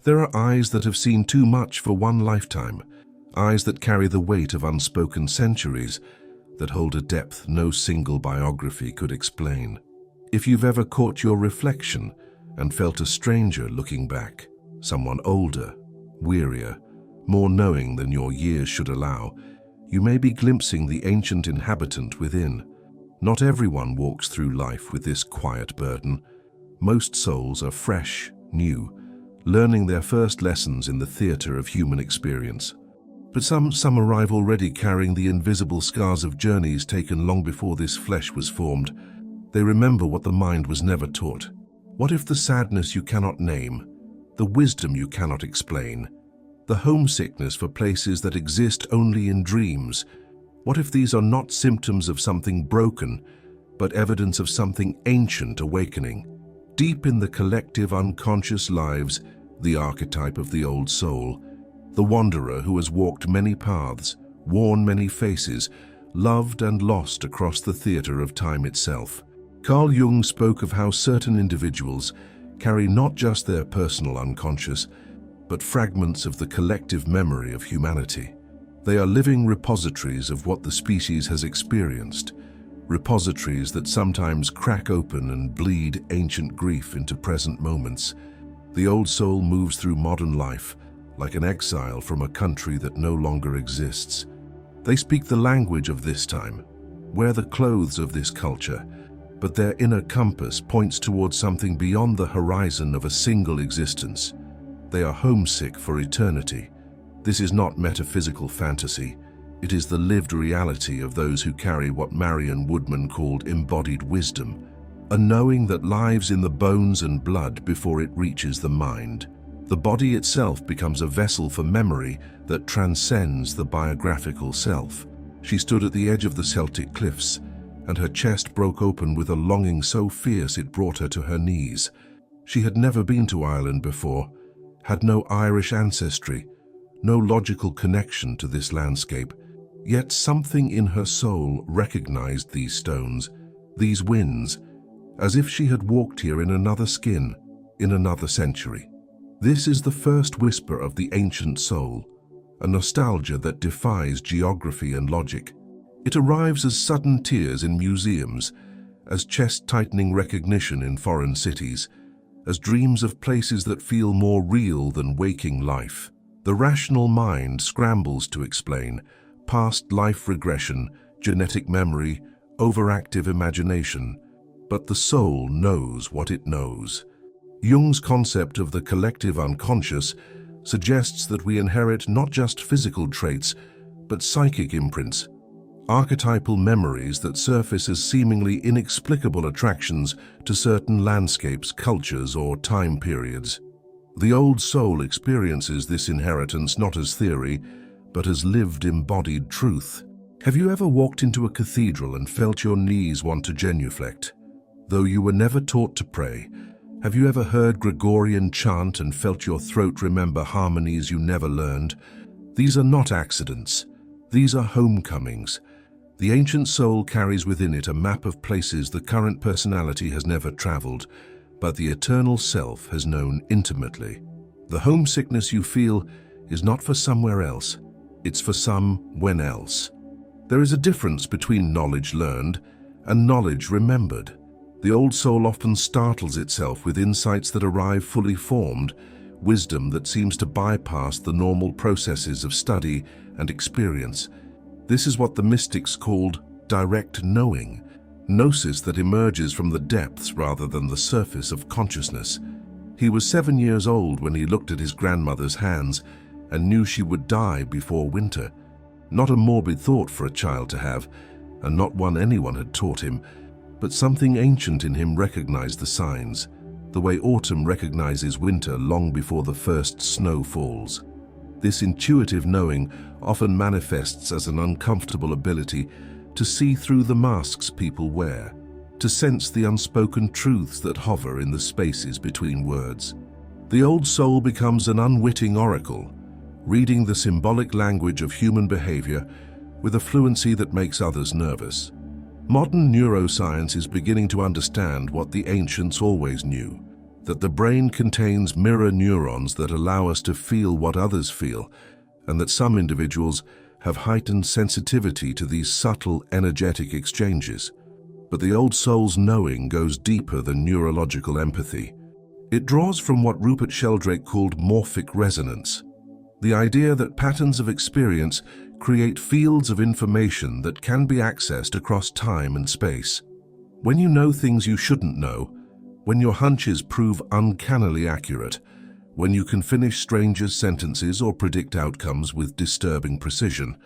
There are eyes that have seen too much for one lifetime, eyes that carry the weight of unspoken centuries, that hold a depth no single biography could explain. If you've ever caught your reflection and felt a stranger looking back, someone older, wearier, more knowing than your years should allow, you may be glimpsing the ancient inhabitant within. Not everyone walks through life with this quiet burden. Most souls are fresh, new, learning their first lessons in the theater of human experience. But some arrive already carrying the invisible scars of journeys taken long before this flesh was formed. They remember what the mind was never taught. What if the sadness you cannot name, the wisdom you cannot explain, the homesickness for places that exist only in dreams, what if these are not symptoms of something broken, but evidence of something ancient awakening? Deep in the collective unconscious lives, the archetype of the old soul, the wanderer who has walked many paths, worn many faces, loved and lost across the theater of time itself. Carl Jung spoke of how certain individuals carry not just their personal unconscious, but fragments of the collective memory of humanity. They are living repositories of what the species has experienced, repositories that sometimes crack open and bleed ancient grief into present moments. The old soul moves through modern life, like an exile from a country that no longer exists. They speak the language of this time, wear the clothes of this culture, but their inner compass points towards something beyond the horizon of a single existence. They are homesick for eternity. This is not metaphysical fantasy. It is the lived reality of those who carry what Marion Woodman called embodied wisdom, a knowing that lives in the bones and blood before it reaches the mind. The body itself becomes a vessel for memory that transcends the biographical self. She stood at the edge of the Celtic cliffs, and her chest broke open with a longing so fierce it brought her to her knees. She had never been to Ireland before, had no Irish ancestry, no logical connection to this landscape, yet something in her soul recognized these stones, these winds, as if she had walked here in another skin, in another century. This is the first whisper of the ancient soul, a nostalgia that defies geography and logic. It arrives as sudden tears in museums, as chest-tightening recognition in foreign cities, as dreams of places that feel more real than waking life. The rational mind scrambles to explain past life regression, genetic memory, overactive imagination, but the soul knows what it knows. Jung's concept of the collective unconscious suggests that we inherit not just physical traits, but psychic imprints, archetypal memories that surface as seemingly inexplicable attractions to certain landscapes, cultures, or time periods. The old soul experiences this inheritance not as theory, but as lived embodied truth. Have you ever walked into a cathedral and felt your knees want to genuflect? Though you were never taught to pray, have you ever heard Gregorian chant and felt your throat remember harmonies you never learned? These are not accidents. These are homecomings. The ancient soul carries within it a map of places the current personality has never traveled, but the eternal self has known intimately. The homesickness you feel is not for somewhere else, it's for when else. There is a difference between knowledge learned and knowledge remembered. The old soul often startles itself with insights that arrive fully formed, wisdom that seems to bypass the normal processes of study and experience. This is what the mystics called direct knowing, gnosis that emerges from the depths rather than the surface of consciousness. He was 7 years old when he looked at his grandmother's hands and knew she would die before winter. Not a morbid thought for a child to have, and not one anyone had taught him, but something ancient in him recognized the signs, the way autumn recognizes winter long before the first snow falls. This intuitive knowing often manifests as an uncomfortable ability to see through the masks people wear, to sense the unspoken truths that hover in the spaces between words. The old soul becomes an unwitting oracle, reading the symbolic language of human behavior with a fluency that makes others nervous. Modern neuroscience is beginning to understand what the ancients always knew. that the brain contains mirror neurons that allow us to feel what others feel, and that some individuals have heightened sensitivity to these subtle, energetic exchanges. But the old soul's knowing goes deeper than neurological empathy. It draws from what Rupert Sheldrake called morphic resonance, the idea that patterns of experience create fields of information that can be accessed across time and space. When you know things you shouldn't know, when your hunches prove uncannily accurate, when you can finish strangers' sentences or predict outcomes with disturbing precision,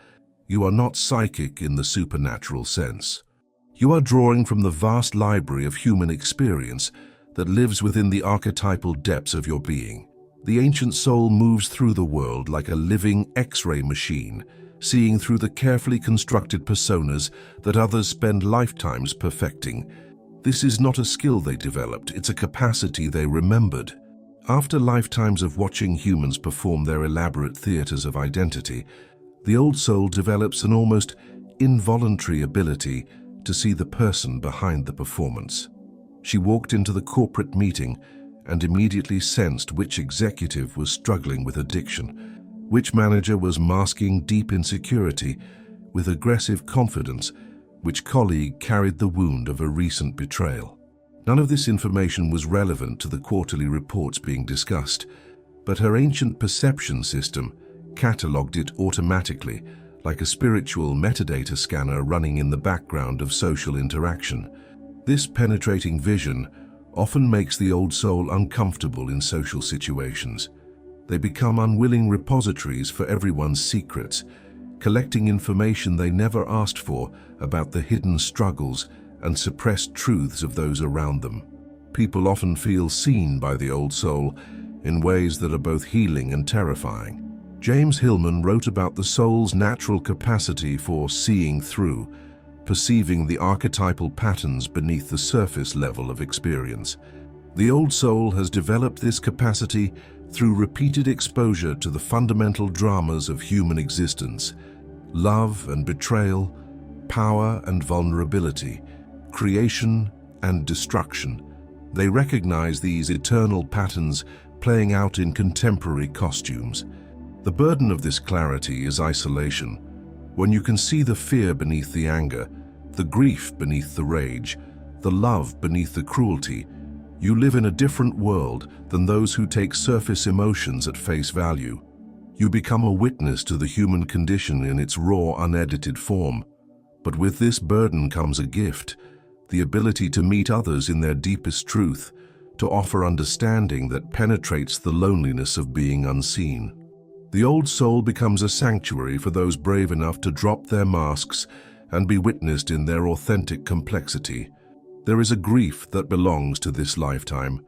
you are not psychic in the supernatural sense. You are drawing from the vast library of human experience that lives within the archetypal depths of your being. The ancient soul moves through the world like a living X-ray machine, seeing through the carefully constructed personas that others spend lifetimes perfecting. This is not a skill they developed, it's a capacity they remembered. After lifetimes of watching humans perform their elaborate theaters of identity, the old soul develops an almost involuntary ability to see the person behind the performance. She walked into the corporate meeting and immediately sensed which executive was struggling with addiction, which manager was masking deep insecurity with aggressive confidence, which colleague carried the wound of a recent betrayal. None of this information was relevant to the quarterly reports being discussed, but her ancient perception system catalogued it automatically, like a spiritual metadata scanner running in the background of social interaction. This penetrating vision often makes the old soul uncomfortable in social situations. They become unwilling repositories for everyone's secrets, collecting information they never asked for about the hidden struggles and suppressed truths of those around them. People often feel seen by the old soul in ways that are both healing and terrifying. James Hillman wrote about the soul's natural capacity for seeing through, perceiving the archetypal patterns beneath the surface level of experience. The old soul has developed this capacity through repeated exposure to the fundamental dramas of human existence: love and betrayal, power and vulnerability, creation and destruction. They recognize these eternal patterns playing out in contemporary costumes. The burden of this clarity is isolation. When you can see the fear beneath the anger, the grief beneath the rage, the love beneath the cruelty, you live in a different world than those who take surface emotions at face value. You become a witness to the human condition in its raw, unedited form. But with this burden comes a gift, the ability to meet others in their deepest truth, to offer understanding that penetrates the loneliness of being unseen. The old soul becomes a sanctuary for those brave enough to drop their masks and be witnessed in their authentic complexity. There is a grief that belongs to this lifetime,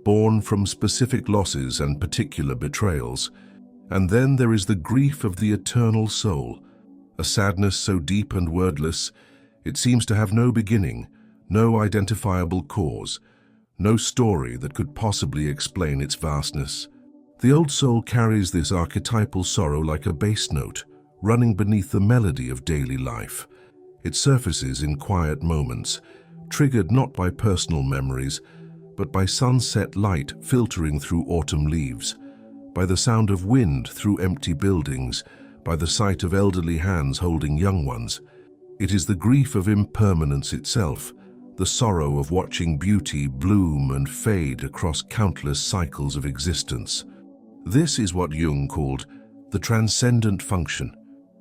born from specific losses and particular betrayals. And then there is the grief of the eternal soul, a sadness so deep and wordless, it seems to have no beginning, no identifiable cause, no story that could possibly explain its vastness. The old soul carries this archetypal sorrow like a bass note, running beneath the melody of daily life. It surfaces in quiet moments, triggered not by personal memories, but by sunset light filtering through autumn leaves, by the sound of wind through empty buildings, by the sight of elderly hands holding young ones. It is the grief of impermanence itself, the sorrow of watching beauty bloom and fade across countless cycles of existence. This is what Jung called the transcendent function,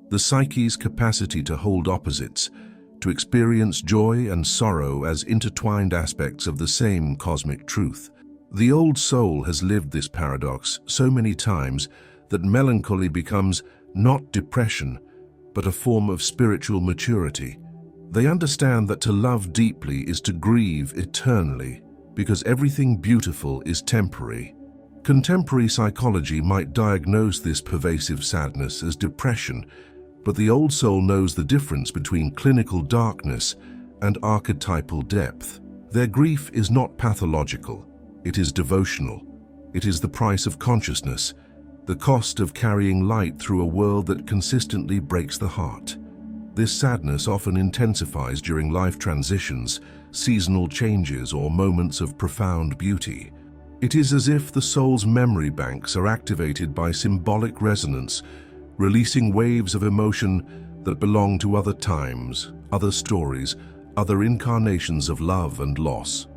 the psyche's capacity to hold opposites, to experience joy and sorrow as intertwined aspects of the same cosmic truth. The old soul has lived this paradox so many times that melancholy becomes not depression, but a form of spiritual maturity. They understand that to love deeply is to grieve eternally, because everything beautiful is temporary. Contemporary psychology might diagnose this pervasive sadness as depression, but the old soul knows the difference between clinical darkness and archetypal depth. Their grief is not pathological, it is devotional. It is the price of consciousness, the cost of carrying light through a world that consistently breaks the heart. This sadness often intensifies during life transitions, seasonal changes, or moments of profound beauty. It is as if the soul's memory banks are activated by symbolic resonance, releasing waves of emotion that belong to other times, other stories, other incarnations of love and loss.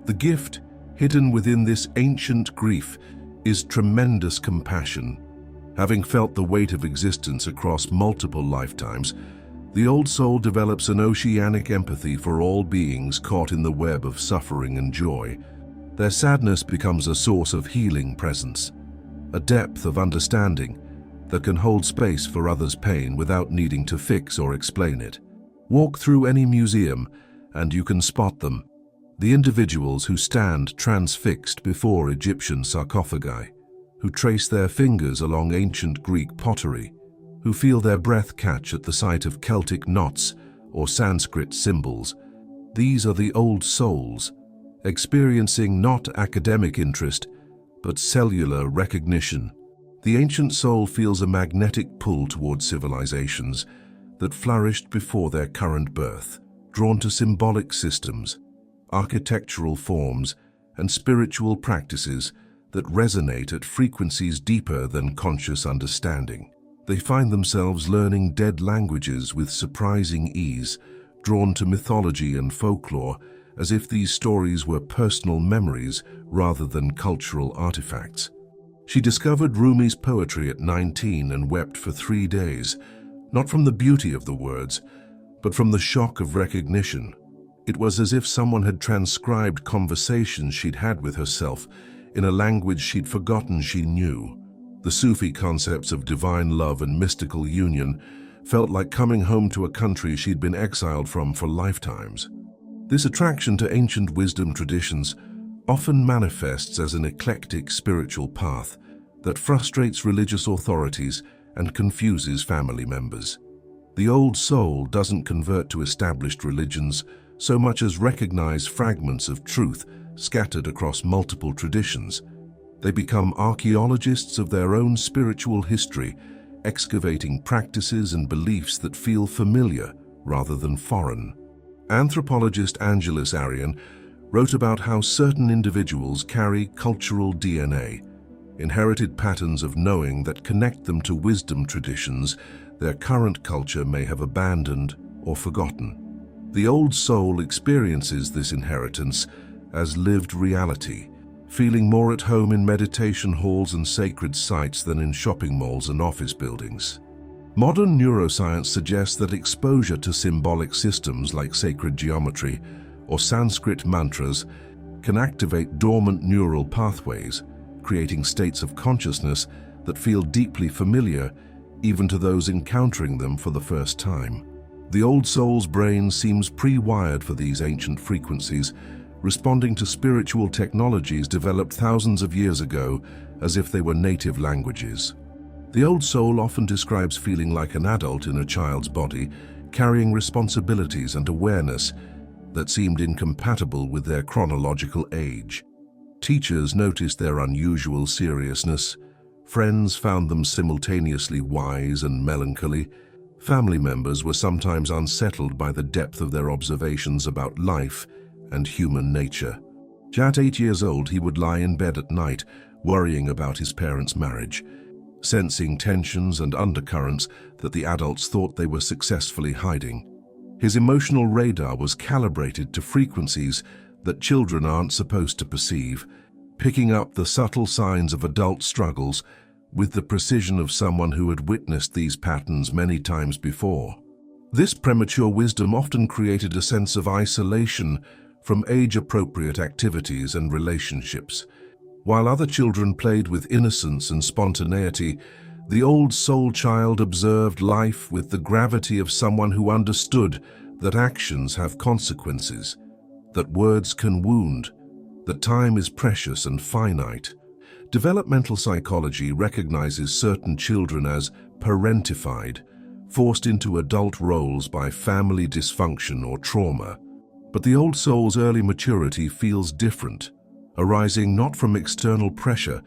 The gift, hidden within this ancient grief, is tremendous compassion. Having felt the weight of existence across multiple lifetimes, the old soul develops an oceanic empathy for all beings caught in the web of suffering and joy. Their sadness becomes a source of healing presence, a depth of understanding that can hold space for others' pain without needing to fix or explain it. Walk through any museum and you can spot them. The individuals who stand transfixed before Egyptian sarcophagi, who trace their fingers along ancient Greek pottery, who feel their breath catch at the sight of Celtic knots or Sanskrit symbols. These are the old souls, experiencing not academic interest, but cellular recognition. The ancient soul feels a magnetic pull toward civilizations that flourished before their current birth, drawn to symbolic systems, architectural forms, and spiritual practices that resonate at frequencies deeper than conscious understanding. They find themselves learning dead languages with surprising ease, drawn to mythology and folklore, as if these stories were personal memories rather than cultural artifacts. She discovered Rumi's poetry at 19 and wept for 3 days, not from the beauty of the words, but from the shock of recognition. It was as if someone had transcribed conversations she'd had with herself in a language she'd forgotten she knew. The Sufi concepts of divine love and mystical union felt like coming home to a country she'd been exiled from for lifetimes. This attraction to ancient wisdom traditions often manifests as an eclectic spiritual path that frustrates religious authorities and confuses family members. The old soul doesn't convert to established religions so much as recognize fragments of truth scattered across multiple traditions. They become archaeologists of their own spiritual history, excavating practices and beliefs that feel familiar rather than foreign. Anthropologist Angelis Arian wrote about how certain individuals carry cultural DNA, inherited patterns of knowing that connect them to wisdom traditions their current culture may have abandoned or forgotten. The old soul experiences this inheritance as lived reality, feeling more at home in meditation halls and sacred sites than in shopping malls and office buildings. Modern neuroscience suggests that exposure to symbolic systems like sacred geometry or Sanskrit mantras can activate dormant neural pathways, creating states of consciousness that feel deeply familiar even to those encountering them for the first time. The old soul's brain seems pre-wired for these ancient frequencies, responding to spiritual technologies developed thousands of years ago as if they were native languages. The old soul often describes feeling like an adult in a child's body, carrying responsibilities and awareness that seemed incompatible with their chronological age. Teachers noticed their unusual seriousness. Friends found them simultaneously wise and melancholy. Family members were sometimes unsettled by the depth of their observations about life and human nature. At 8 years old, he would lie in bed at night, worrying about his parents' marriage, sensing tensions and undercurrents that the adults thought they were successfully hiding. His emotional radar was calibrated to frequencies that children aren't supposed to perceive, picking up the subtle signs of adult struggles with the precision of someone who had witnessed these patterns many times before. This premature wisdom often created a sense of isolation from age-appropriate activities and relationships. While other children played with innocence and spontaneity, the old soul child observed life with the gravity of someone who understood that actions have consequences, that words can wound, that time is precious and finite. Developmental psychology recognizes certain children as parentified, forced into adult roles by family dysfunction or trauma. But the old soul's early maturity feels different, arising not from external pressure,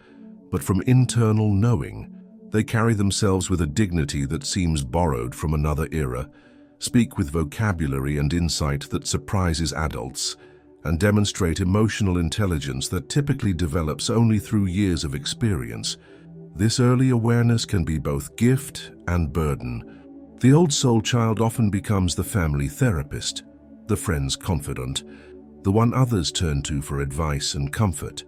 but from internal knowing. They carry themselves with a dignity that seems borrowed from another era, speak with vocabulary and insight that surprises adults, and demonstrate emotional intelligence that typically develops only through years of experience. This early awareness can be both gift and burden. The old soul child often becomes the family therapist, the friend's confidant, the one others turn to for advice and comfort.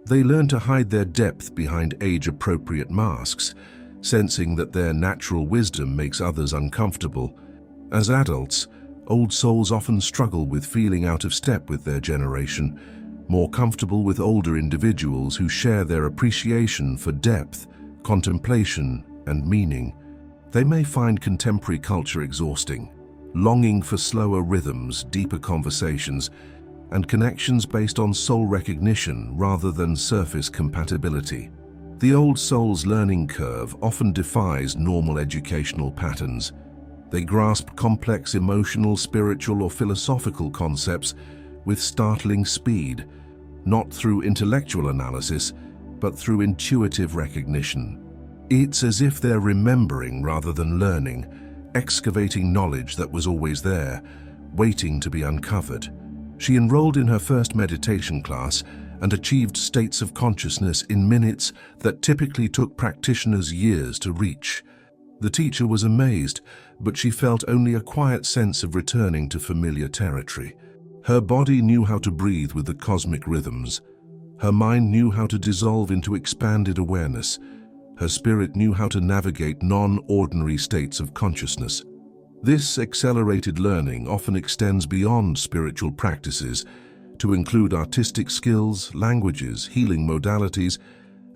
They learn to hide their depth behind age-appropriate masks, sensing that their natural wisdom makes others uncomfortable. As adults, old souls often struggle with feeling out of step with their generation, more comfortable with older individuals who share their appreciation for depth, contemplation, and meaning. They may find contemporary culture exhausting, longing for slower rhythms, deeper conversations, and connections based on soul recognition rather than surface compatibility. The old soul's learning curve often defies normal educational patterns. They grasp complex emotional, spiritual, or philosophical concepts with startling speed, not through intellectual analysis, but through intuitive recognition. It's as if they're remembering rather than learning, excavating knowledge that was always there, waiting to be uncovered. She enrolled in her first meditation class and achieved states of consciousness in minutes that typically took practitioners years to reach. The teacher was amazed, but she felt only a quiet sense of returning to familiar territory. Her body knew how to breathe with the cosmic rhythms. Her mind knew how to dissolve into expanded awareness. Her spirit knew how to navigate non-ordinary states of consciousness. This accelerated learning often extends beyond spiritual practices to include artistic skills, languages, healing modalities,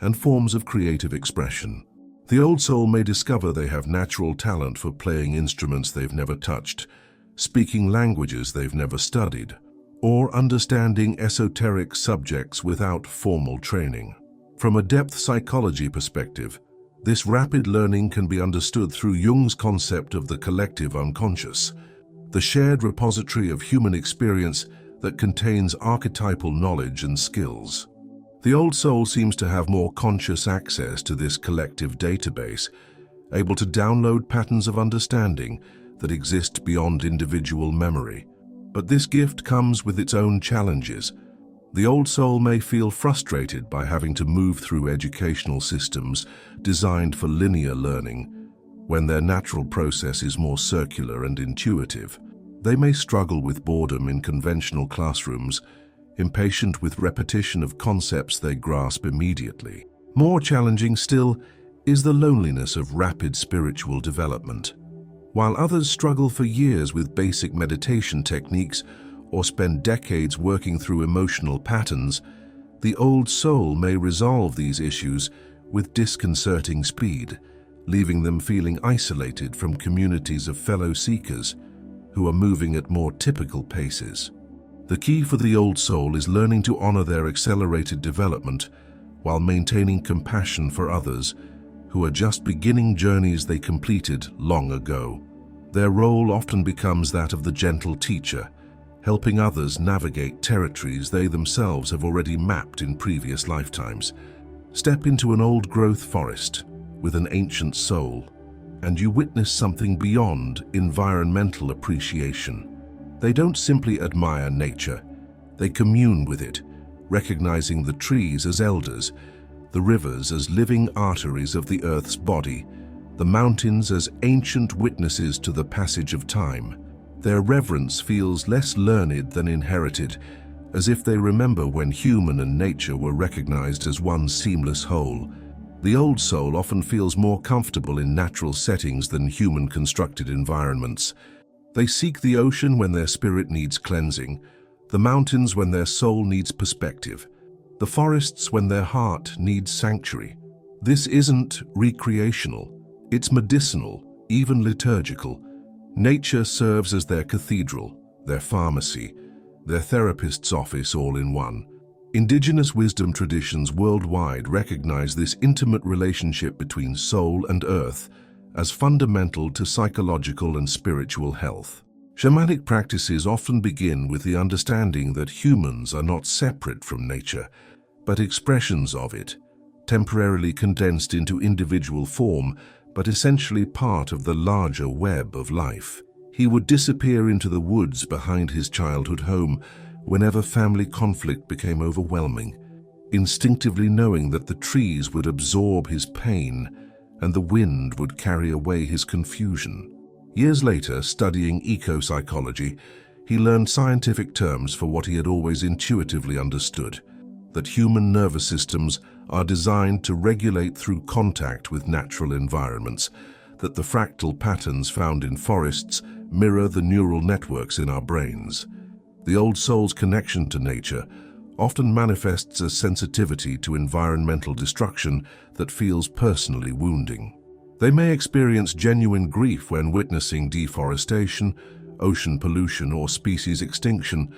and forms of creative expression. The old soul may discover they have natural talent for playing instruments they've never touched, speaking languages they've never studied, or understanding esoteric subjects without formal training. From a depth psychology perspective, this rapid learning can be understood through Jung's concept of the collective unconscious, the shared repository of human experience that contains archetypal knowledge and skills. The old soul seems to have more conscious access to this collective database, able to download patterns of understanding that exist beyond individual memory. But this gift comes with its own challenges. The old soul may feel frustrated by having to move through educational systems designed for linear learning, when their natural process is more circular and intuitive. They may struggle with boredom in conventional classrooms, impatient with repetition of concepts they grasp immediately. More challenging still is the loneliness of rapid spiritual development. While others struggle for years with basic meditation techniques or spend decades working through emotional patterns, the old soul may resolve these issues with disconcerting speed, leaving them feeling isolated from communities of fellow seekers who are moving at more typical paces. The key for the old soul is learning to honor their accelerated development while maintaining compassion for others who are just beginning journeys they completed long ago. Their role often becomes that of the gentle teacher, helping others navigate territories they themselves have already mapped in previous lifetimes. Step into an old-growth forest with an ancient soul, and you witness something beyond environmental appreciation. They don't simply admire nature, they commune with it, recognizing the trees as elders, the rivers as living arteries of the earth's body, the mountains as ancient witnesses to the passage of time. Their reverence feels less learned than inherited, as if they remember when human and nature were recognized as one seamless whole. The old soul often feels more comfortable in natural settings than human-constructed environments. They seek the ocean when their spirit needs cleansing, the mountains when their soul needs perspective, the forests when their heart needs sanctuary. This isn't recreational, it's medicinal, even liturgical. Nature serves as their cathedral, their pharmacy, their therapist's office all in one. Indigenous wisdom traditions worldwide recognize this intimate relationship between soul and earth as fundamental to psychological and spiritual health. Shamanic practices often begin with the understanding that humans are not separate from nature, but expressions of it, temporarily condensed into individual form, but essentially part of the larger web of life. He would disappear into the woods behind his childhood home, whenever family conflict became overwhelming, instinctively knowing that the trees would absorb his pain and the wind would carry away his confusion. Years later, studying eco-psychology, he learned scientific terms for what he had always intuitively understood, that human nervous systems are designed to regulate through contact with natural environments, that the fractal patterns found in forests mirror the neural networks in our brains. The old soul's connection to nature often manifests as sensitivity to environmental destruction that feels personally wounding. They may experience genuine grief when witnessing deforestation, ocean pollution, or species extinction,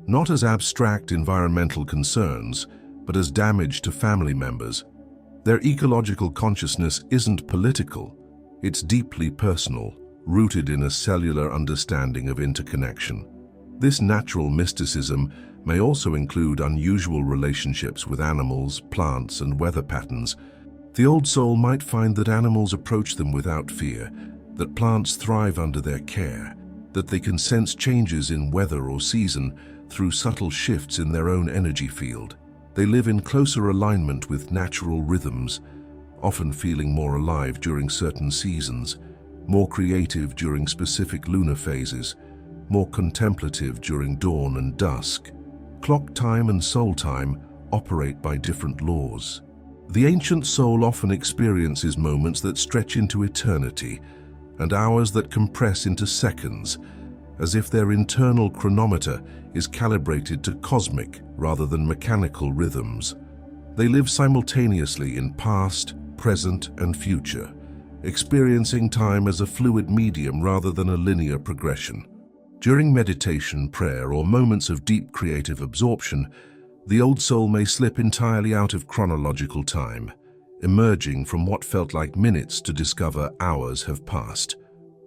not as abstract environmental concerns, but as damage to family members. Their ecological consciousness isn't political, it's deeply personal, rooted in a cellular understanding of interconnection. This natural mysticism may also include unusual relationships with animals, plants, and weather patterns. The old soul might find that animals approach them without fear, that plants thrive under their care, that they can sense changes in weather or season through subtle shifts in their own energy field. They live in closer alignment with natural rhythms, often feeling more alive during certain seasons, more creative during specific lunar phases, more contemplative during dawn and dusk. Clock time and soul time operate by different laws. The ancient soul often experiences moments that stretch into eternity and hours that compress into seconds, as if their internal chronometer is calibrated to cosmic rather than mechanical rhythms. They live simultaneously in past, present, and future, experiencing time as a fluid medium rather than a linear progression. During meditation, prayer, or moments of deep creative absorption, the old soul may slip entirely out of chronological time, emerging from what felt like minutes to discover hours have passed.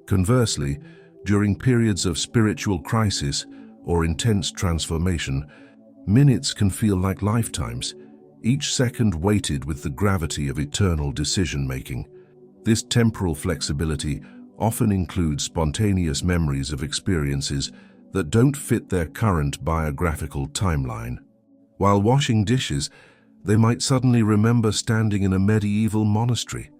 Conversely, during periods of spiritual crisis or intense transformation, minutes can feel like lifetimes, each second weighted with the gravity of eternal decision-making. This temporal flexibility often includes spontaneous memories of experiences that don't fit their current biographical timeline. While washing dishes, they might suddenly remember standing in a medieval monastery,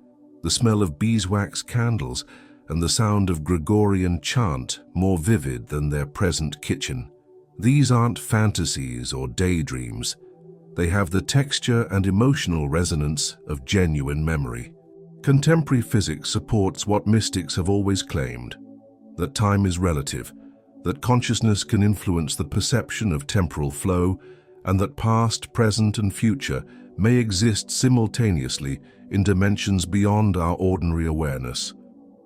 the smell of beeswax candles, and the sound of Gregorian chant more vivid than their present kitchen. These aren't fantasies or daydreams. They have the texture and emotional resonance of genuine memory. Contemporary physics supports what mystics have always claimed, that time is relative, that consciousness can influence the perception of temporal flow, and that past, present, and future may exist simultaneously in dimensions beyond our ordinary awareness.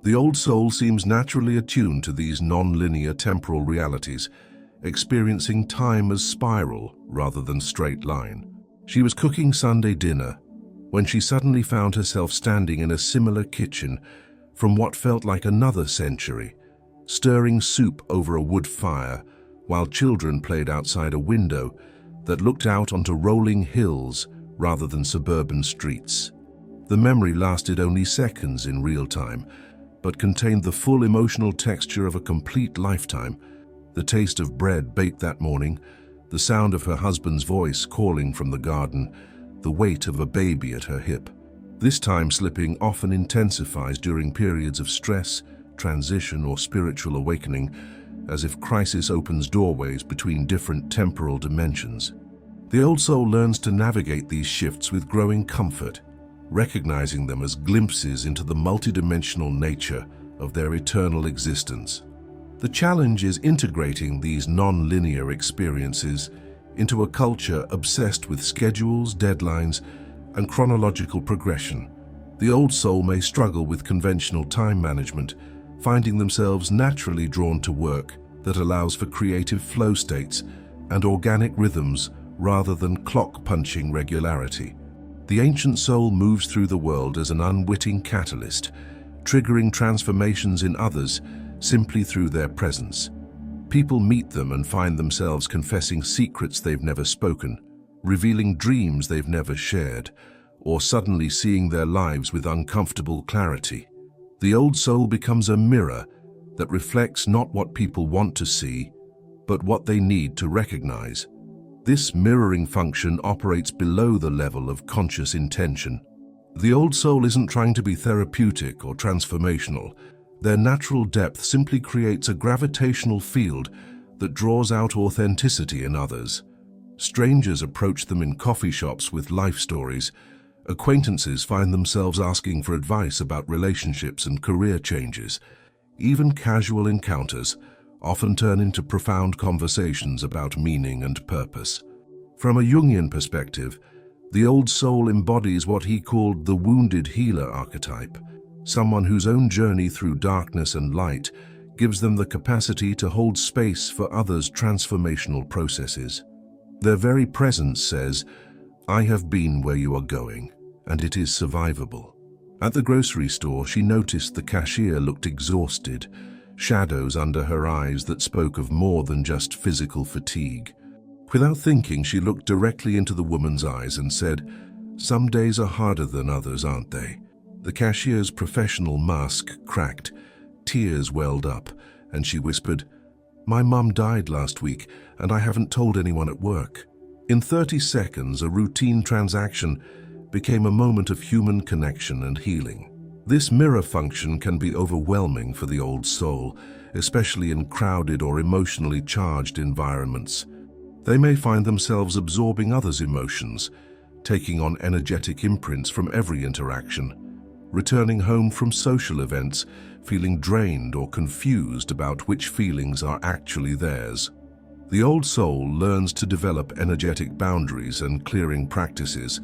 The old soul seems naturally attuned to these non-linear temporal realities, experiencing time as spiral rather than straight line. She was cooking Sunday dinner when she suddenly found herself standing in a similar kitchen from what felt like another century, stirring soup over a wood fire while children played outside a window that looked out onto rolling hills rather than suburban streets. The memory lasted only seconds in real time, but contained the full emotional texture of a complete lifetime. The taste of bread baked that morning, the sound of her husband's voice calling from the garden, the weight of a baby at her hip. This time slipping often intensifies during periods of stress, transition, or spiritual awakening, as if crisis opens doorways between different temporal dimensions. The old soul learns to navigate these shifts with growing comfort, recognizing them as glimpses into the multidimensional nature of their eternal existence. The challenge is integrating these non-linear experiences into a culture obsessed with schedules, deadlines, and chronological progression. The old soul may struggle with conventional time management, finding themselves naturally drawn to work that allows for creative flow states and organic rhythms rather than clock-punching regularity. The ancient soul moves through the world as an unwitting catalyst, triggering transformations in others simply through their presence. People meet them and find themselves confessing secrets they've never spoken, revealing dreams they've never shared, or suddenly seeing their lives with uncomfortable clarity. The old soul becomes a mirror that reflects not what people want to see, but what they need to recognize. This mirroring function operates below the level of conscious intention. The old soul isn't trying to be therapeutic or transformational. Their natural depth simply creates a gravitational field that draws out authenticity in others. Strangers approach them in coffee shops with life stories. Acquaintances find themselves asking for advice about relationships and career changes. Even casual encounters often turn into profound conversations about meaning and purpose. From a Jungian perspective, the old soul embodies what he called the wounded healer archetype, someone whose own journey through darkness and light gives them the capacity to hold space for others' transformational processes. Their very presence says, "I have been where you are going, and it is survivable." At the grocery store, she noticed the cashier looked exhausted, shadows under her eyes that spoke of more than just physical fatigue. Without thinking, she looked directly into the woman's eyes and said, "Some days are harder than others, aren't they?" The cashier's professional mask cracked, tears welled up, and she whispered, "My mum died last week, and I haven't told anyone at work." In 30 seconds, a routine transaction became a moment of human connection and healing. This mirror function can be overwhelming for the old soul, especially in crowded or emotionally charged environments. They may find themselves absorbing others' emotions, taking on energetic imprints from every interaction, returning home from social events, feeling drained or confused about which feelings are actually theirs. The old soul learns to develop energetic boundaries and clearing practices,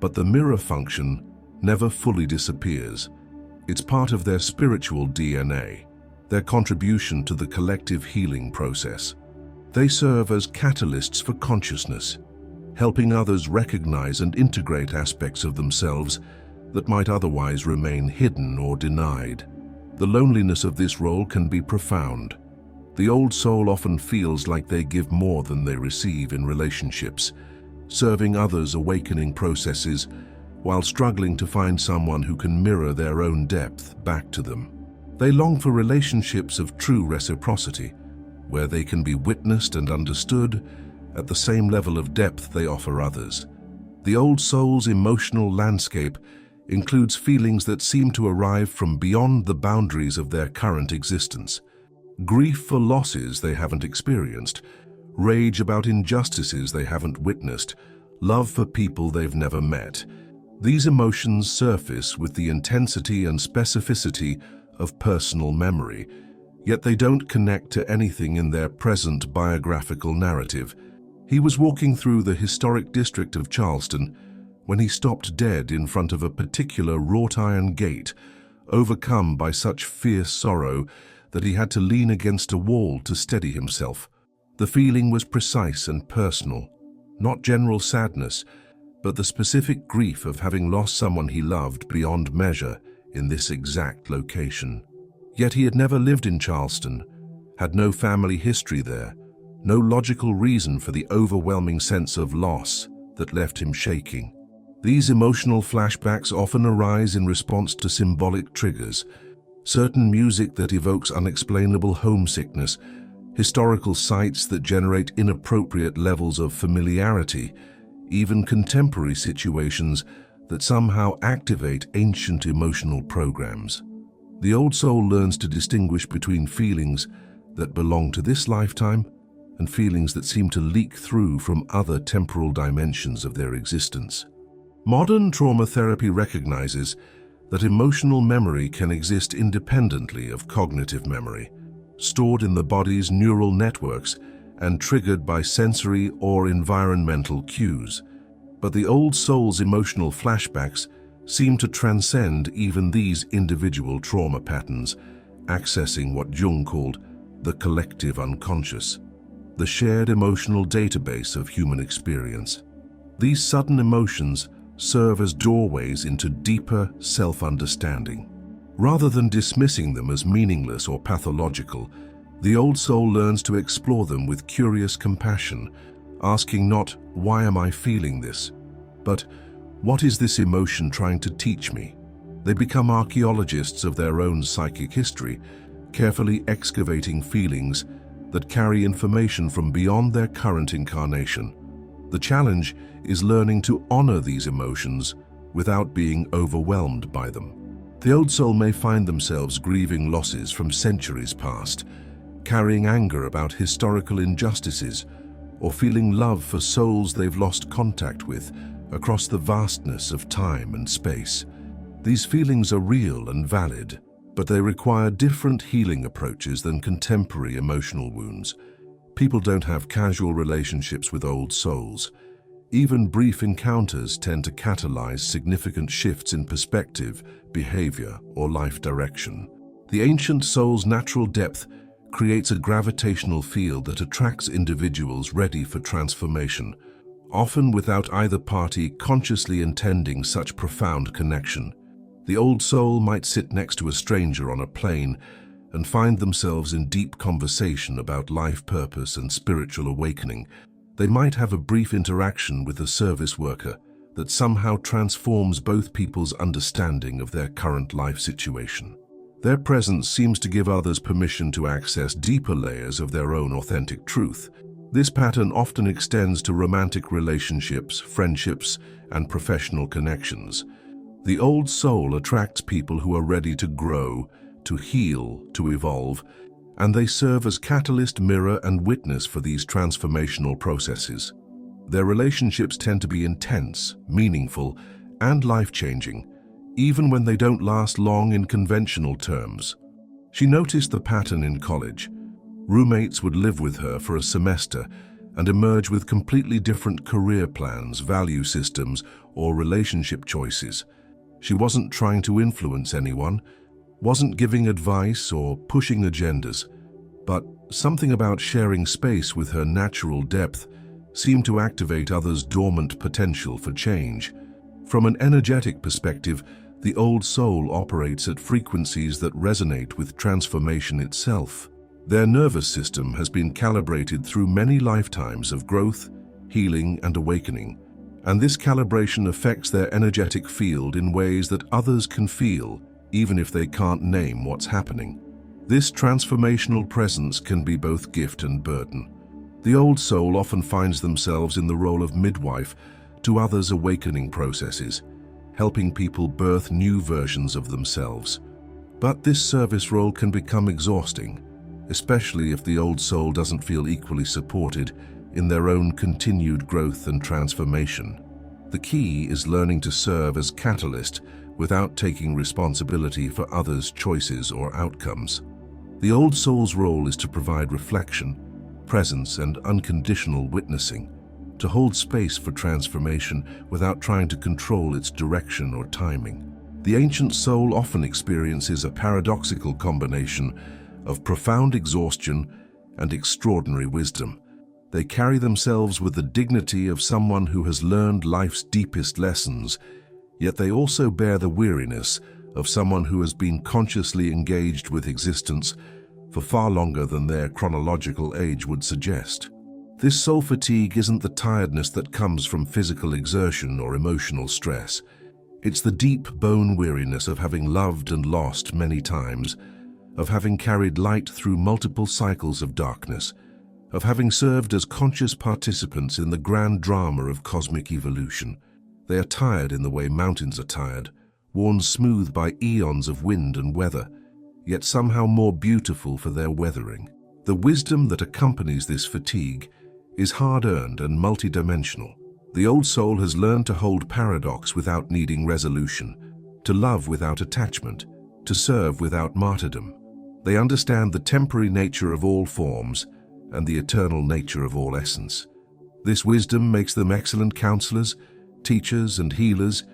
but the mirror function never fully disappears. It's part of their spiritual DNA, their contribution to the collective healing process. They serve as catalysts for consciousness, helping others recognize and integrate aspects of themselves that might otherwise remain hidden or denied. The loneliness of this role can be profound. The old soul often feels like they give more than they receive in relationships, serving others' awakening processes while struggling to find someone who can mirror their own depth back to them. They long for relationships of true reciprocity, where they can be witnessed and understood at the same level of depth they offer others. The old soul's emotional landscape includes feelings that seem to arrive from beyond the boundaries of their current existence. Grief for losses they haven't experienced, rage about injustices they haven't witnessed, love for people they've never met. These emotions surface with the intensity and specificity of personal memory, yet they don't connect to anything in their present biographical narrative. He was walking through the historic district of Charleston when he stopped dead in front of a particular wrought iron gate, overcome by such fierce sorrow that he had to lean against a wall to steady himself. The feeling was precise and personal, not general sadness, but the specific grief of having lost someone he loved beyond measure in this exact location. Yet he had never lived in Charleston, had no family history there, no logical reason for the overwhelming sense of loss that left him shaking. These emotional flashbacks often arise in response to symbolic triggers, certain music that evokes unexplainable homesickness, historical sites that generate inappropriate levels of familiarity, even contemporary situations that somehow activate ancient emotional programs. The old soul learns to distinguish between feelings that belong to this lifetime and feelings that seem to leak through from other temporal dimensions of their existence. Modern trauma therapy recognizes that emotional memory can exist independently of cognitive memory, stored in the body's neural networks and triggered by sensory or environmental cues. But the old soul's emotional flashbacks seem to transcend even these individual trauma patterns, accessing what Jung called the collective unconscious, the shared emotional database of human experience. These sudden emotions serve as doorways into deeper self-understanding. Rather than dismissing them as meaningless or pathological, the old soul learns to explore them with curious compassion, asking not, "Why am I feeling this?" but "What is this emotion trying to teach me?" They become archaeologists of their own psychic history, carefully excavating feelings that carry information from beyond their current incarnation. The challenge is learning to honor these emotions without being overwhelmed by them. The old soul may find themselves grieving losses from centuries past, carrying anger about historical injustices, or feeling love for souls they've lost contact with across the vastness of time and space. These feelings are real and valid, but they require different healing approaches than contemporary emotional wounds. People don't have casual relationships with old souls. Even brief encounters tend to catalyze significant shifts in perspective, behavior, or life direction. The ancient soul's natural depth creates a gravitational field that attracts individuals ready for transformation, often without either party consciously intending such profound connection. The old soul might sit next to a stranger on a plane and find themselves in deep conversation about life purpose and spiritual awakening. They might have a brief interaction with a service worker that somehow transforms both people's understanding of their current life situation. Their presence seems to give others permission to access deeper layers of their own authentic truth. This pattern often extends to romantic relationships, friendships, and professional connections. The old soul attracts people who are ready to grow, to heal, to evolve, and they serve as catalyst, mirror, and witness for these transformational processes. Their relationships tend to be intense, meaningful, and life-changing, even when they don't last long in conventional terms. She noticed the pattern in college. Roommates would live with her for a semester and emerge with completely different career plans, value systems, or relationship choices. She wasn't trying to influence anyone, wasn't giving advice or pushing agendas, but something about sharing space with her natural depth seemed to activate others' dormant potential for change. From an energetic perspective, the old soul operates at frequencies that resonate with transformation itself. Their nervous system has been calibrated through many lifetimes of growth, healing, and awakening, and this calibration affects their energetic field in ways that others can feel, even if they can't name what's happening. This transformational presence can be both gift and burden. The old soul often finds themselves in the role of midwife to others' awakening processes, helping people birth new versions of themselves. But this service role can become exhausting, especially if the old soul doesn't feel equally supported in their own continued growth and transformation. The key is learning to serve as catalyst without taking responsibility for others' choices or outcomes. The old soul's role is to provide reflection, presence, and unconditional witnessing, to hold space for transformation without trying to control its direction or timing. The ancient soul often experiences a paradoxical combination of profound exhaustion and extraordinary wisdom. They carry themselves with the dignity of someone who has learned life's deepest lessons, yet they also bear the weariness of someone who has been consciously engaged with existence for far longer than their chronological age would suggest. This soul fatigue isn't the tiredness that comes from physical exertion or emotional stress. It's the deep bone weariness of having loved and lost many times, of having carried light through multiple cycles of darkness, of having served as conscious participants in the grand drama of cosmic evolution. They are tired in the way mountains are tired, worn smooth by eons of wind and weather, yet somehow more beautiful for their weathering. The wisdom that accompanies this fatigue is hard-earned and multidimensional. The old soul has learned to hold paradox without needing resolution, to love without attachment, to serve without martyrdom. They understand the temporary nature of all forms and the eternal nature of all essence. This wisdom makes them excellent counselors, teachers, and healers,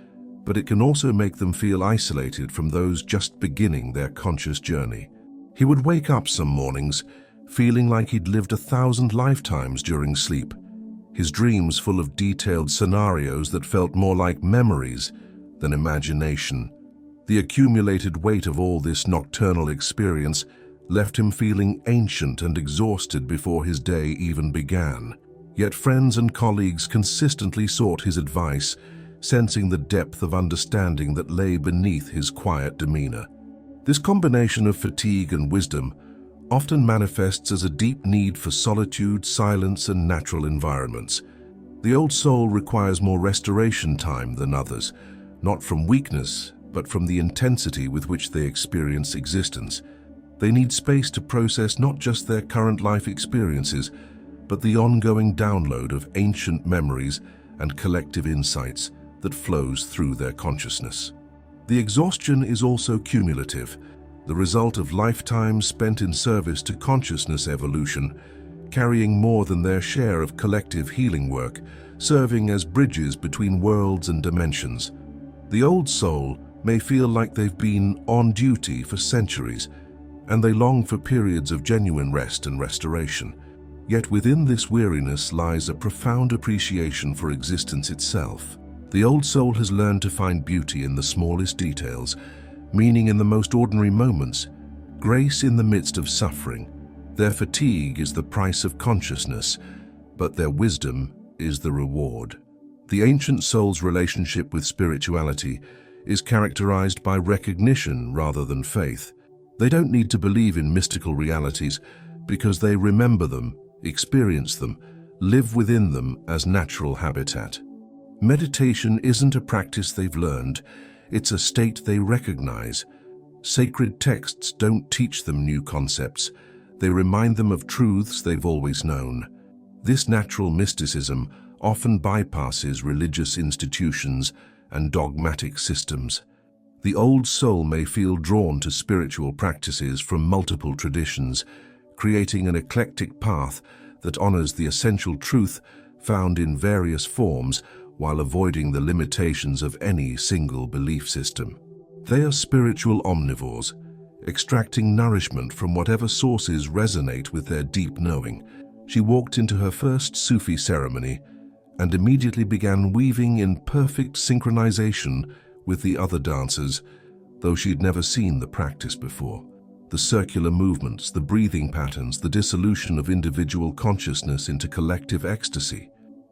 but it can also make them feel isolated from those just beginning their conscious journey. He would wake up some mornings feeling like he'd lived 1,000 lifetimes during sleep, his dreams full of detailed scenarios that felt more like memories than imagination. The accumulated weight of all this nocturnal experience left him feeling ancient and exhausted before his day even began. Yet friends and colleagues consistently sought his advice, sensing the depth of understanding that lay beneath his quiet demeanor. This combination of fatigue and wisdom often manifests as a deep need for solitude, silence, and natural environments. The old soul requires more restoration time than others, not from weakness, but from the intensity with which they experience existence. They need space to process not just their current life experiences, but the ongoing download of ancient memories and collective insights that flows through their consciousness. The exhaustion is also cumulative, the result of lifetimes spent in service to consciousness evolution, carrying more than their share of collective healing work, serving as bridges between worlds and dimensions. The old soul may feel like they've been on duty for centuries, and they long for periods of genuine rest and restoration. Yet within this weariness lies a profound appreciation for existence itself. The old soul has learned to find beauty in the smallest details, meaning in the most ordinary moments, grace in the midst of suffering. Their fatigue is the price of consciousness, but their wisdom is the reward. The ancient soul's relationship with spirituality is characterized by recognition rather than faith. They don't need to believe in mystical realities because they remember them, experience them, live within them as natural habitat. Meditation isn't a practice they've learned, it's a state they recognize. Sacred texts don't teach them new concepts, they remind them of truths they've always known. This natural mysticism often bypasses religious institutions and dogmatic systems. The old soul may feel drawn to spiritual practices from multiple traditions, creating an eclectic path that honors the essential truth found in various forms while avoiding the limitations of any single belief system. They are spiritual omnivores, extracting nourishment from whatever sources resonate with their deep knowing. She walked into her first Sufi ceremony and immediately began weaving in perfect synchronization with the other dancers, though she'd never seen the practice before. The circular movements, the breathing patterns, the dissolution of individual consciousness into collective ecstasy,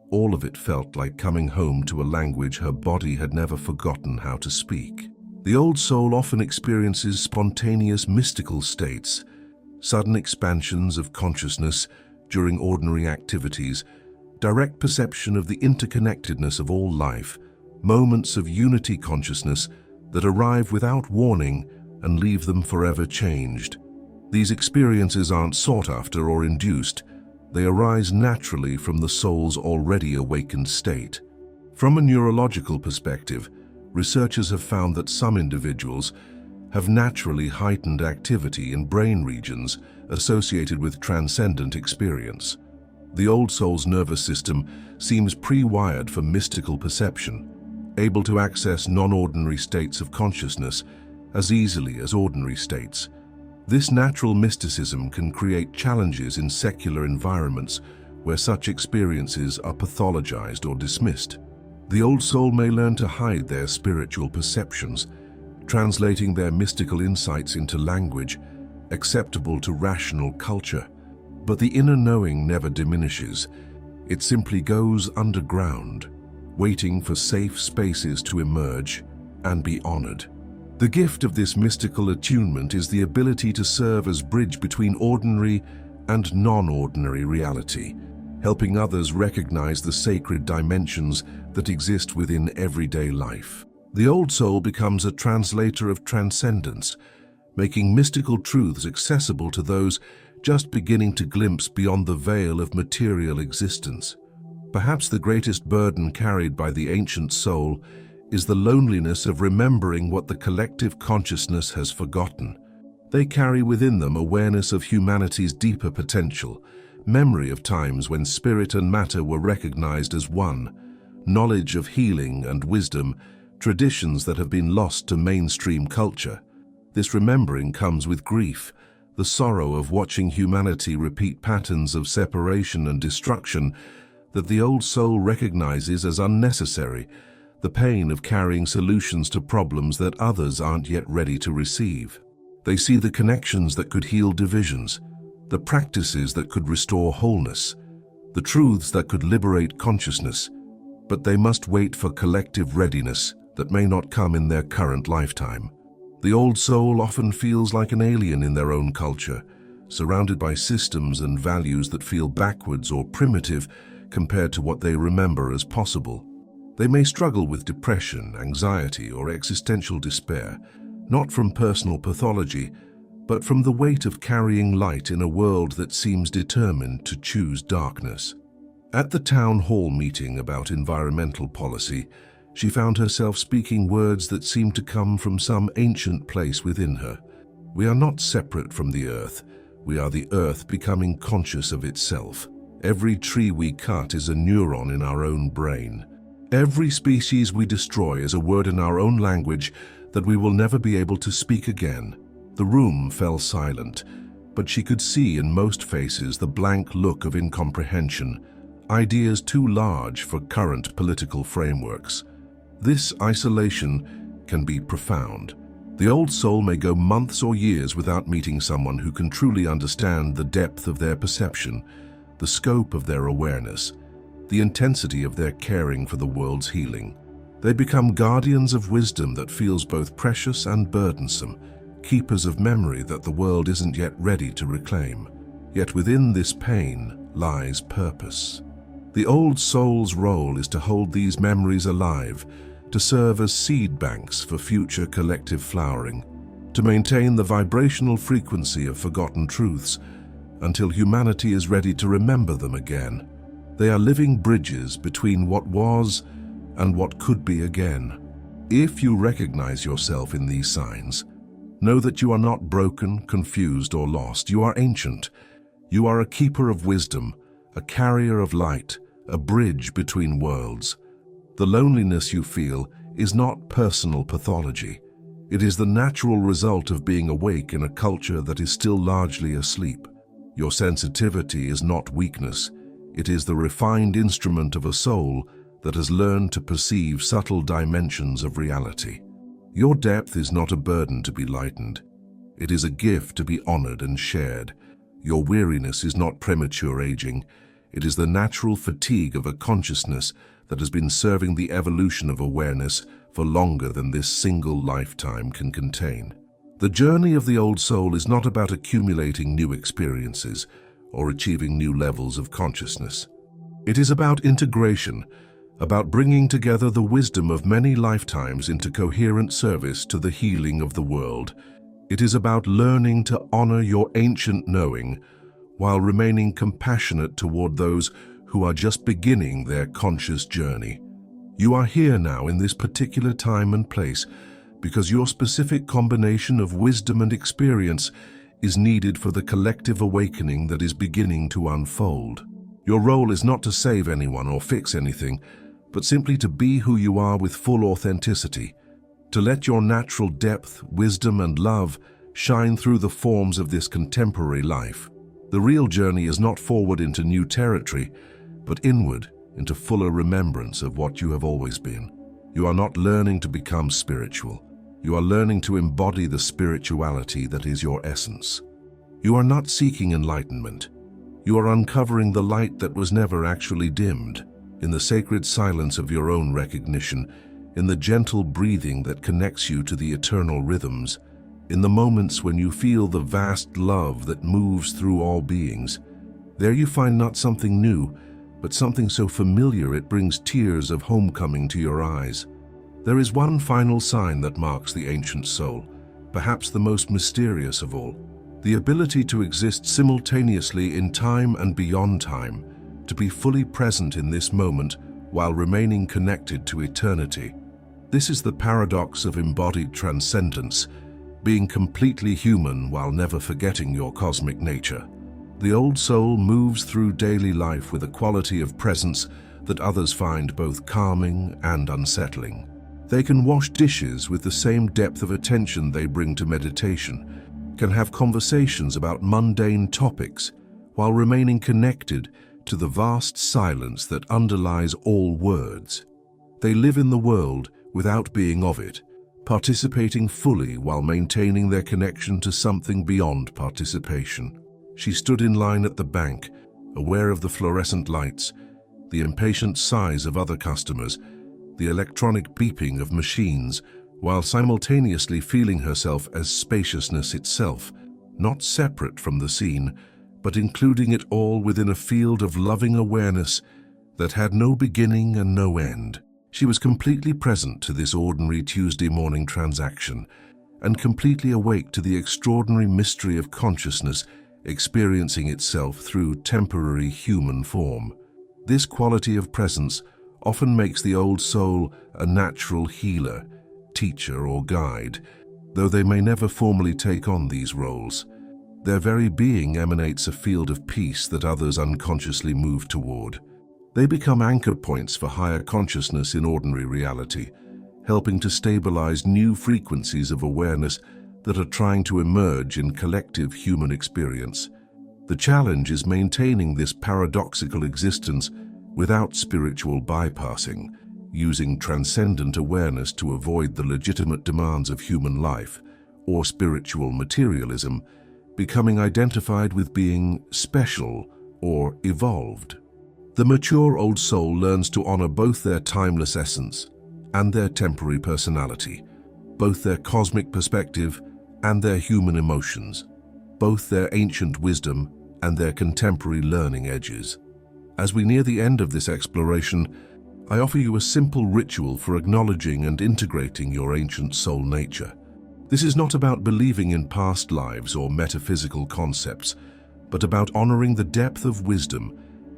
all of it felt like coming home to a language her body had never forgotten how to speak. The old soul often experiences spontaneous mystical states, sudden expansions of consciousness during ordinary activities, direct perception of the interconnectedness of all life, moments of unity consciousness that arrive without warning and leave them forever changed. These experiences aren't sought after or induced, they arise naturally from the soul's already awakened state. From a neurological perspective, researchers have found that some individuals have naturally heightened activity in brain regions associated with transcendent experience. The old soul's nervous system seems pre-wired for mystical perception, able to access non-ordinary states of consciousness as easily as ordinary states. This natural mysticism can create challenges in secular environments where such experiences are pathologized or dismissed. The old soul may learn to hide their spiritual perceptions, translating their mystical insights into language acceptable to rational culture. But the inner knowing never diminishes. It simply goes underground, waiting for safe spaces to emerge and be honored. The gift of this mystical attunement is the ability to serve as bridge between ordinary and non-ordinary reality, helping others recognize the sacred dimensions that exist within everyday life. The old soul becomes a translator of transcendence, making mystical truths accessible to those just beginning to glimpse beyond the veil of material existence. Perhaps the greatest burden carried by the ancient soul is the loneliness of remembering what the collective consciousness has forgotten. They carry within them awareness of humanity's deeper potential, memory of times when spirit and matter were recognized as one, knowledge of healing and wisdom, traditions that have been lost to mainstream culture. This remembering comes with grief, the sorrow of watching humanity repeat patterns of separation and destruction that the old soul recognizes as unnecessary, the pain of carrying solutions to problems that others aren't yet ready to receive. They see the connections that could heal divisions, the practices that could restore wholeness, the truths that could liberate consciousness, but they must wait for collective readiness that may not come in their current lifetime. The old soul often feels like an alien in their own culture, surrounded by systems and values that feel backwards or primitive compared to what they remember as possible. They may struggle with depression, anxiety, or existential despair, not from personal pathology, but from the weight of carrying light in a world that seems determined to choose darkness. At the town hall meeting about environmental policy, she found herself speaking words that seemed to come from some ancient place within her. We are not separate from the earth. We are the earth becoming conscious of itself. Every tree we cut is a neuron in our own brain. Every species we destroy is a word in our own language that we will never be able to speak again. The room fell silent, but she could see in most faces the blank look of incomprehension, ideas too large for current political frameworks. This isolation can be profound. The old soul may go months or years without meeting someone who can truly understand the depth of their perception, the scope of their awareness, the intensity of their caring for the world's healing. They become guardians of wisdom that feels both precious and burdensome, keepers of memory that the world isn't yet ready to reclaim. Yet within this pain lies purpose. The old soul's role is to hold these memories alive, to serve as seed banks for future collective flowering, to maintain the vibrational frequency of forgotten truths until humanity is ready to remember them again. They are living bridges between what was and what could be again. If you recognize yourself in these signs, know that you are not broken, confused, or lost. You are ancient. You are a keeper of wisdom, a carrier of light, a bridge between worlds. The loneliness you feel is not personal pathology. It is the natural result of being awake in a culture that is still largely asleep. Your sensitivity is not weakness. It is the refined instrument of a soul that has learned to perceive subtle dimensions of reality. Your depth is not a burden to be lightened. It is a gift to be honored and shared. Your weariness is not premature aging. It is the natural fatigue of a consciousness that has been serving the evolution of awareness for longer than this single lifetime can contain. The journey of the old soul is not about accumulating new experiences or achieving new levels of consciousness. It is about integration, about bringing together the wisdom of many lifetimes into coherent service to the healing of the world. It is about learning to honor your ancient knowing while remaining compassionate toward those who are just beginning their conscious journey. You are here now in this particular time and place because your specific combination of wisdom and experience is needed for the collective awakening that is beginning to unfold. Your role is not to save anyone or fix anything, but simply to be who you are with full authenticity, to let your natural depth, wisdom, and love shine through the forms of this contemporary life. The real journey is not forward into new territory, but inward into fuller remembrance of what you have always been. You are not learning to become spiritual. You are learning to embody the spirituality that is your essence. You are not seeking enlightenment. You are uncovering the light that was never actually dimmed, in the sacred silence of your own recognition, in the gentle breathing that connects you to the eternal rhythms, in the moments when you feel the vast love that moves through all beings. There you find not something new, but something so familiar it brings tears of homecoming to your eyes. There is one final sign that marks the ancient soul, perhaps the most mysterious of all: the ability to exist simultaneously in time and beyond time, to be fully present in this moment while remaining connected to eternity. This is the paradox of embodied transcendence, being completely human while never forgetting your cosmic nature. The old soul moves through daily life with a quality of presence that others find both calming and unsettling. They can wash dishes with the same depth of attention they bring to meditation, can have conversations about mundane topics while remaining connected to the vast silence that underlies all words. They live in the world without being of it, participating fully while maintaining their connection to something beyond participation. She stood in line at the bank, aware of the fluorescent lights, the impatient sighs of other customers, the electronic beeping of machines, while simultaneously feeling herself as spaciousness itself, not separate from the scene, but including it all within a field of loving awareness that had no beginning and no end. She was completely present to this ordinary Tuesday morning transaction, and completely awake to the extraordinary mystery of consciousness experiencing itself through temporary human form. This quality of presence often makes the old soul a natural healer, teacher, or guide, though they may never formally take on these roles. Their very being emanates a field of peace that others unconsciously move toward. They become anchor points for higher consciousness in ordinary reality, helping to stabilize new frequencies of awareness that are trying to emerge in collective human experience. The challenge is maintaining this paradoxical existence without spiritual bypassing, using transcendent awareness to avoid the legitimate demands of human life, or spiritual materialism, becoming identified with being special or evolved. The mature old soul learns to honor both their timeless essence and their temporary personality, both their cosmic perspective and their human emotions, both their ancient wisdom and their contemporary learning edges. As we near the end of this exploration, I offer you a simple ritual for acknowledging and integrating your ancient soul nature. This is not about believing in past lives or metaphysical concepts, but about honoring the depth of wisdom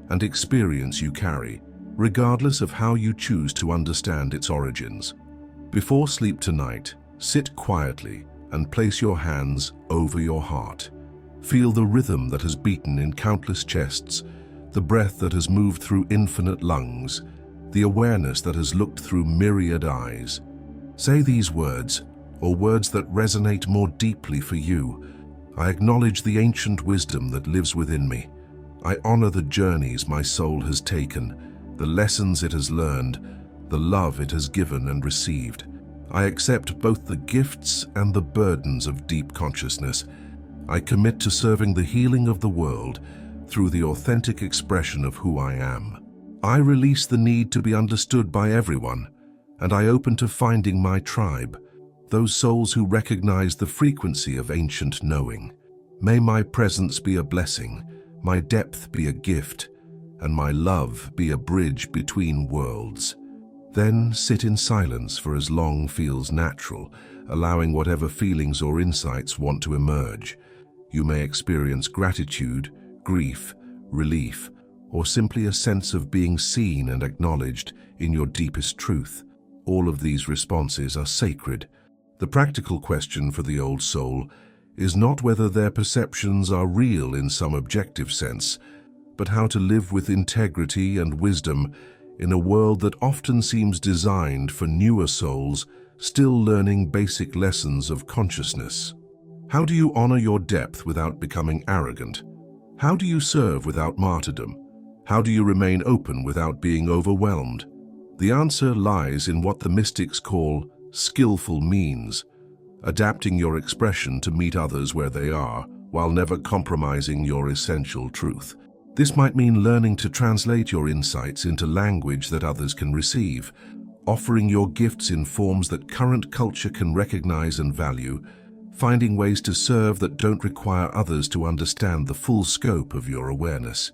and experience you carry, regardless of how you choose to understand its origins. Before sleep tonight, sit quietly and place your hands over your heart. Feel the rhythm that has beaten in countless chests, the breath that has moved through infinite lungs, the awareness that has looked through myriad eyes. Say these words, or words that resonate more deeply for you. I acknowledge the ancient wisdom that lives within me. I honor the journeys my soul has taken, the lessons it has learned, the love it has given and received. I accept both the gifts and the burdens of deep consciousness. I commit to serving the healing of the world through the authentic expression of who I am. I release the need to be understood by everyone, and I open to finding my tribe, those souls who recognize the frequency of ancient knowing. May my presence be a blessing, my depth be a gift, and my love be a bridge between worlds. Then sit in silence for as long feels natural, allowing whatever feelings or insights want to emerge. You may experience gratitude, grief, relief, or simply a sense of being seen and acknowledged in your deepest truth. All of these responses are sacred. The practical question for the old soul is not whether their perceptions are real in some objective sense, but how to live with integrity and wisdom in a world that often seems designed for newer souls still learning basic lessons of consciousness. How do you honor your depth without becoming arrogant? How do you serve without martyrdom? How do you remain open without being overwhelmed? The answer lies in what the mystics call skillful means, adapting your expression to meet others where they are, while never compromising your essential truth. This might mean learning to translate your insights into language that others can receive, offering your gifts in forms that current culture can recognize and value, finding ways to serve that don't require others to understand the full scope of your awareness.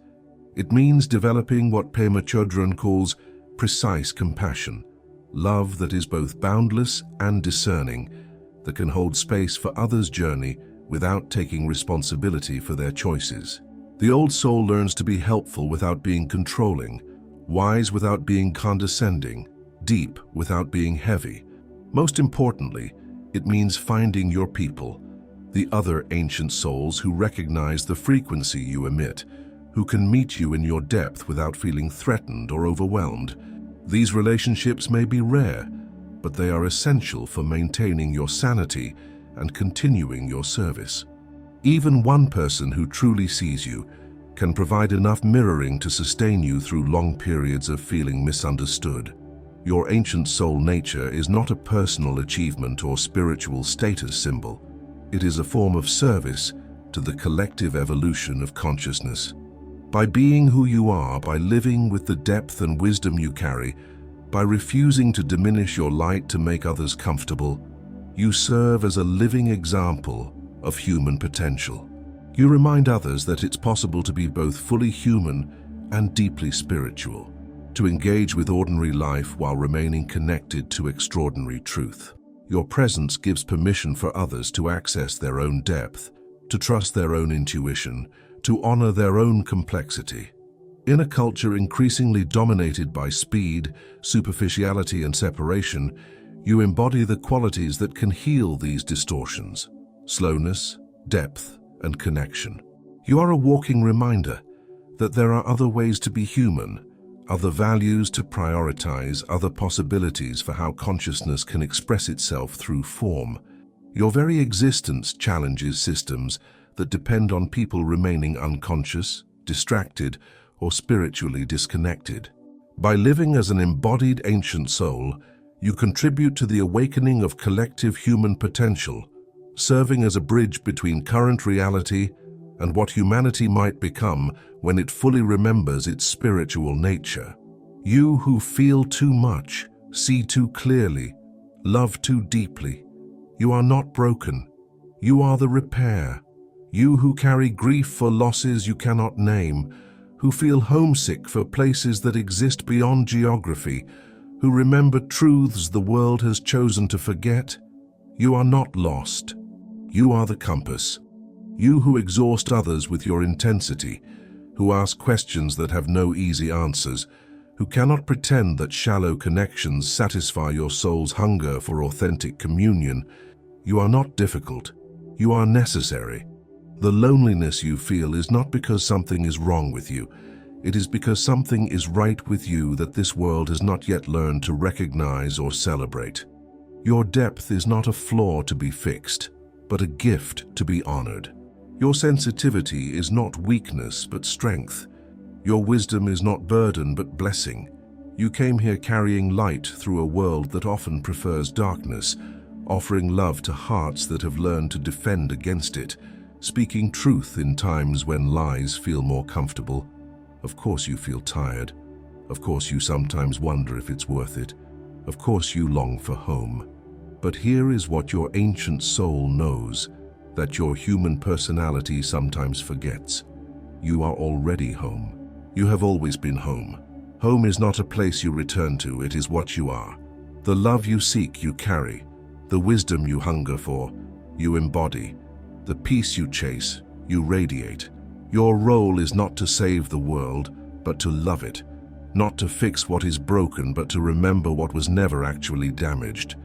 It means developing what Pema Chodron calls precise compassion, love that is both boundless and discerning, that can hold space for others' journey without taking responsibility for their choices. The old soul learns to be helpful without being controlling, wise without being condescending, deep without being heavy. Most importantly, it means finding your people, the other ancient souls who recognize the frequency you emit, who can meet you in your depth without feeling threatened or overwhelmed. These relationships may be rare, but they are essential for maintaining your sanity and continuing your service. Even one person who truly sees you can provide enough mirroring to sustain you through long periods of feeling misunderstood. Your ancient soul nature is not a personal achievement or spiritual status symbol. It is a form of service to the collective evolution of consciousness. By being who you are, by living with the depth and wisdom you carry, by refusing to diminish your light to make others comfortable, you serve as a living example of human potential. You remind others that it's possible to be both fully human and deeply spiritual, to engage with ordinary life while remaining connected to extraordinary truth. Your presence gives permission for others to access their own depth, to trust their own intuition, to honor their own complexity. In a culture increasingly dominated by speed, superficiality, and separation, you embody the qualities that can heal these distortions: slowness, depth, and connection. You are a walking reminder that there are other ways to be human, other values to prioritize, other possibilities for how consciousness can express itself through form. Your very existence challenges systems that depend on people remaining unconscious, distracted, or spiritually disconnected. By living as an embodied ancient soul, you contribute to the awakening of collective human potential, serving as a bridge between current reality and what humanity might become when it fully remembers its spiritual nature. You who feel too much, see too clearly, love too deeply. You are not broken. You are the repair. You who carry grief for losses you cannot name, who feel homesick for places that exist beyond geography, who remember truths the world has chosen to forget. You are not lost. You are the compass. You who exhaust others with your intensity, who ask questions that have no easy answers, who cannot pretend that shallow connections satisfy your soul's hunger for authentic communion. You are not difficult. You are necessary. The loneliness you feel is not because something is wrong with you. It is because something is right with you that this world has not yet learned to recognize or celebrate. Your depth is not a flaw to be fixed, but a gift to be honored. Your sensitivity is not weakness, but strength. Your wisdom is not burden, but blessing. You came here carrying light through a world that often prefers darkness, offering love to hearts that have learned to defend against it, speaking truth in times when lies feel more comfortable. Of course you feel tired. Of course you sometimes wonder if it's worth it. Of course you long for home. But here is what your ancient soul knows, that your human personality sometimes forgets. You are already home. You have always been home. Home is not a place you return to, it is what you are. The love you seek, you carry. The wisdom you hunger for, you embody. The peace you chase, you radiate. Your role is not to save the world, but to love it. Not to fix what is broken, but to remember what was never actually damaged.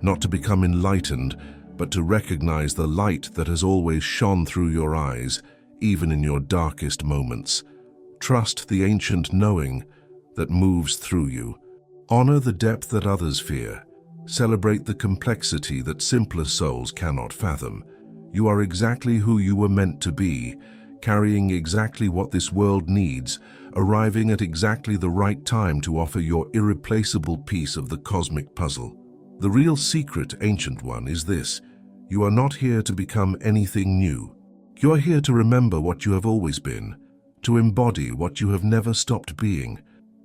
Not to become enlightened, but to recognize the light that has always shone through your eyes, even in your darkest moments. Trust the ancient knowing that moves through you. Honor the depth that others fear. Celebrate the complexity that simpler souls cannot fathom. You are exactly who you were meant to be, carrying exactly what this world needs, arriving at exactly the right time to offer your irreplaceable piece of the cosmic puzzle. The real secret, Ancient One, is this: you are not here to become anything new. You are here to remember what you have always been, to embody what you have never stopped being,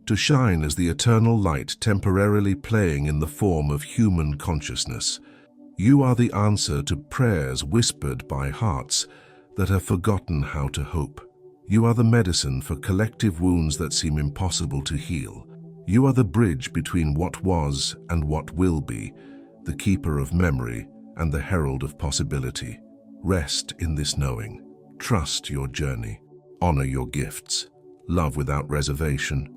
to shine as the eternal light temporarily playing in the form of human consciousness. You are the answer to prayers whispered by hearts that have forgotten how to hope. You are the medicine for collective wounds that seem impossible to heal. You are the bridge between what was and what will be, the keeper of memory and the herald of possibility. Rest in this knowing. Trust your journey. Honor your gifts. Love without reservation.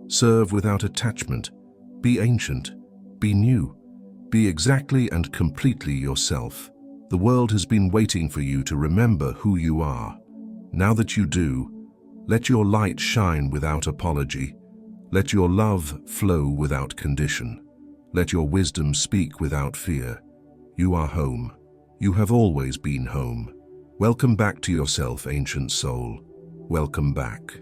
Serve without attachment. Be ancient. Be new. Be exactly and completely yourself. The world has been waiting for you to remember who you are. Now that you do, let your light shine without apology. Let your love flow without condition. Let your wisdom speak without fear. You are home. You have always been home. Welcome back to yourself, ancient soul. Welcome back.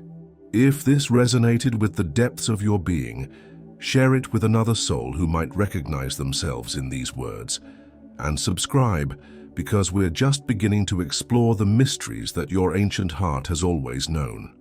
If this resonated with the depths of your being, share it with another soul who might recognize themselves in these words. And subscribe, because we're just beginning to explore the mysteries that your ancient heart has always known.